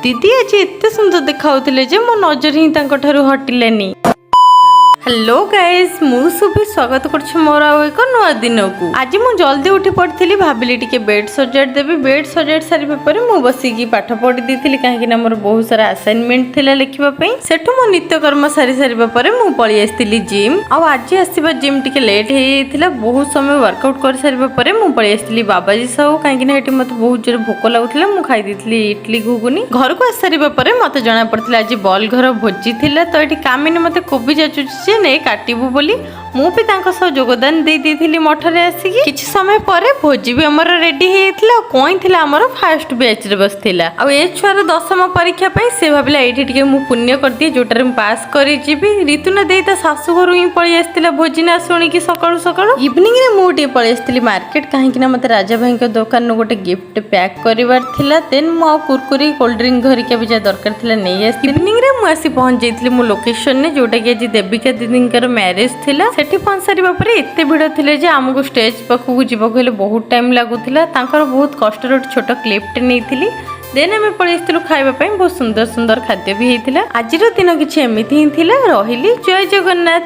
दीदी आज एते सुंदर देखाउथिले जे मो नजर ही तांको ठारू हटिलेनी। हेलो गाइस मु सुभी स्वागत करछु मोर आ एक नवा दिन को। आज मु जल्दी उठी पड़थली भाबिली टिके बेड सजाड़ देबी। बेड सजाड़ सारी पर मु बसी की पाठ पढ़ी देथिली काहे ना मोर बहुत सारा असाइनमेंट थिला लिखिबा पई। सेठु मो नित्यकर्म सारी पर मु पळी आस्थिली जिम। आ आज आसीबा जिम टिके लेट हे जाइथिला। बहुत समय वर्कआउट कर सारी पर मु पळी आस्थिली बाबाजी साहू काहे ना हेटी मते बहुत जोर भोक लागुथिला। मु खाई देथिली इडली घुगुनी। घर को आसारी पर मते जणा पड़थिला आज बॉल घर भोजी थिला। तो एटी कामिनी मते कोबी जाचुची नहीं काटिबू बोली मु भी तांको सह योगदान दे देथिली मठरे आसीकी। किछि समय परे भोजी भी हमर रेडी हेथिला। कोइन थिला हमर फर्स्ट बैच रे बसथिला। आ ए छुआर दशम परीक्षा पई से भाबिला एठी टिके मु पुण्य कर दिए जोटारे मु पास करि जिबी। ऋतुना देई ता सासु घर ही पळी आस्थिला भोजी ना सुनी की सकाळू सकाळू। इवनिंग रे मु टी पळी आस्थिली मार्केट काहे कि ना मते राजा भाई के दुकान नु गोटे गिफ्ट पैक करिवार थिला। देन मु आ कुरकुरी कोल्ड ड्रिंक घरी के भी जा दरकार थिला नै आस्थिली। इवनिंग रे मु आसी पहुंच जाइथिली मु लोकेशन ने जोटा कि आज देविका दीदी मैरिज थिला। सेठी पहुंच सारिबा परे एते भिड़ थिले जे हमकु स्टेज पाखु जीवाक हेले बहुत टाइम लागुथिला। तांकर बहुत कष्ट रे छोट क्लिप्ट नेइथिली। देन हमें पळेस्तिलु खाइबा पई। बहुत सुंदर सुंदर खाद्य भी हेइथिला। आजिर दिन किछि एमिति ही थिला। रहिली जय जगन्नाथ।